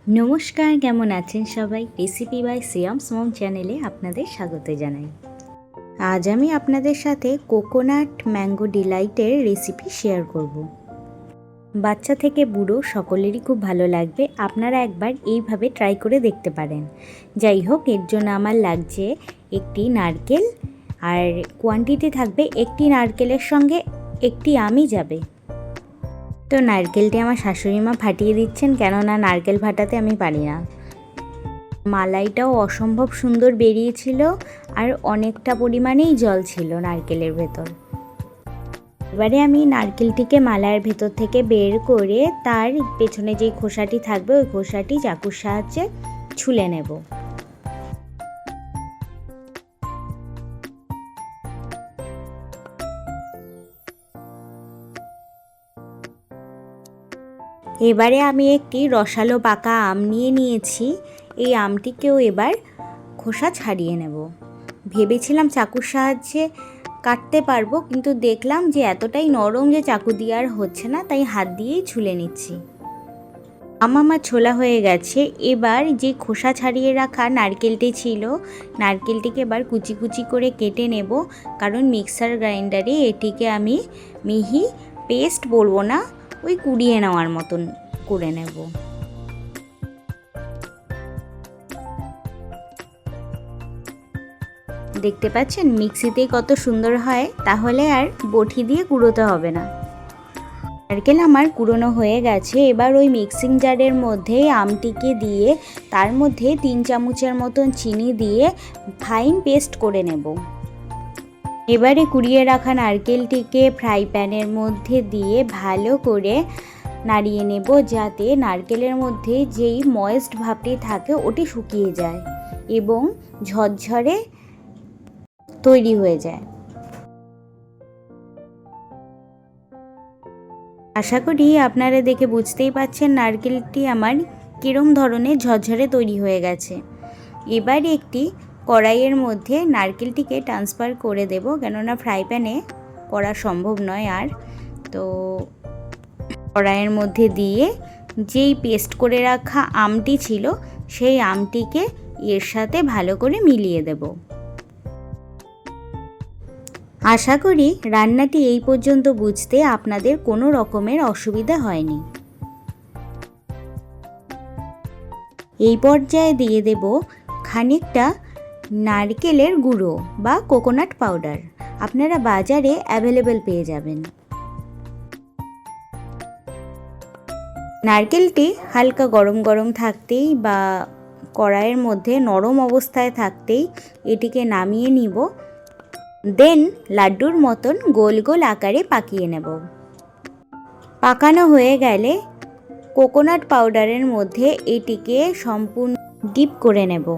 নমস্কার, কেমন আছেন সবাই? রেসিপি বাই সিয়ামস মম চ্যানেলে আপনাদের স্বাগত জানাই। আজ আমি আপনাদের সাথে কোকোনাট ম্যাঙ্গো ডিলাইটের রেসিপি শেয়ার করব। বাচ্চা থেকে বুড়ো সকলেরই খুব ভালো লাগবে। আপনারা একবার এইভাবে ট্রাই করে দেখতে পারেন। যাই হোক, এর জন্য আমার লাগছে একটি নারকেল, আর কোয়ান্টিটি থাকবে একটি নারকেলের সঙ্গে একটি আমই যাবে। তো নারকেলটি আমার শাশুড়ি মা ফাটিয়ে দিচ্ছেন, কেননা নারকেল ফাটাতে আমি পারি না। মালাইটাও অসম্ভব সুন্দর বেরিয়েছিল, আর অনেকটা পরিমাণেই জল ছিল নারকেলের ভেতর। এবারে আমি নারকেলটিকে মালাইয়ের ভেতর থেকে বের করে তার পেছনে যেই খোসাটি থাকবে ওই খোসাটি চাকুর সাহায্যে ছুলে নেব। এবারে আমি একটি রসালো পাকা আম নিয়েছি। এই আমটিকেও এবার খোসা ছাড়িয়ে নেব। ভেবেছিলাম চাকুর সাহায্যে কাটতে পারবো, কিন্তু দেখলাম যে এতটাই নরম যে চাকু দিয়ে আর হচ্ছে না, তাই হাত দিয়েই ছুলে নিচ্ছি। আমার ছোলা হয়ে গেছে। এবার যে খোসা ছাড়িয়ে রাখা নারকেলটি ছিল, নারকেলটিকে এবার কুচি কুচি করে কেটে নেব, কারণ মিক্সার গ্রাইন্ডারে এটিকে আমি মিহি পেস্ট বলবো না, ওই কুড়িয়ে নেওয়ার মতন করে নেব। দেখতে পাচ্ছেন মিক্সিতেই কত সুন্দর হয়, তাহলে আর বটি দিয়ে কুড়োতে হবে না। নারকেল আমার কুড়োনো হয়ে গেছে। এবার ওই মিক্সিং জারের মধ্যে আমটিকে দিয়ে তার মধ্যে 3 চামচের মতন চিনি দিয়ে ফাইন পেস্ট করে নেব। এবারে কুড়িয়ে রাখা নারকেলটিকে ফ্রাই প্যানের মধ্যে দিয়ে ভালো করে নাড়িয়ে নেব, যাতে নারকেলের মধ্যে যেই ময়েস্ট ভাবটি থাকে ওটি শুকিয়ে যায় এবং ঝরঝরে তৈরি হয়ে যায়। আশা করি আপনারা দেখে বুঝতেই পাচ্ছেন নারকেলটি আমার কিরম ধরনের ঝরঝরে তৈরি হয়ে গেছে। এবার একটি কড়াইয়ের মধ্যে নারকেলটিকে ট্রান্সফার করে দেব, কেননা ফ্রাই প্যানে করা সম্ভব নয়। আর তো কড়াইয়ের মধ্যে দিয়ে যেই পেস্ট করে রাখা আমটি ছিল সেই আমটিকে এর সাথে ভালো করে মিলিয়ে দেব। আশা করি রান্নাটি এই পর্যন্ত বুঝতে আপনাদের কোনো রকমের অসুবিধা হয়নি। এই পর্যায়ে দিয়ে দেব খানিকটা নারকেলের গুঁড়ো বা কোকোনাট পাউডার। আপনারা বাজারে অ্যাভেলেবেল পেয়ে যাবেন। নারকেলটি হালকা গরম গরম থাকতেই বা কড়াইয়ের মধ্যে নরম অবস্থায় থাকতেই এটিকে নামিয়ে নিব। দেন লাড্ডুর মতন গোল গোল আকারে পাকিয়ে নেব। পাকানো হয়ে গেলে কোকোনাট পাউডারের মধ্যে এটিকে সম্পূর্ণ ডিপ করে নেব।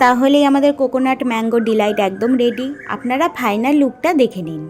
তাহলেই আমাদের কোকোনাট ম্যাঙ্গো ডিলাইট একদম রেডি। আপনারা ফাইনাল লুকটা দেখে নিন।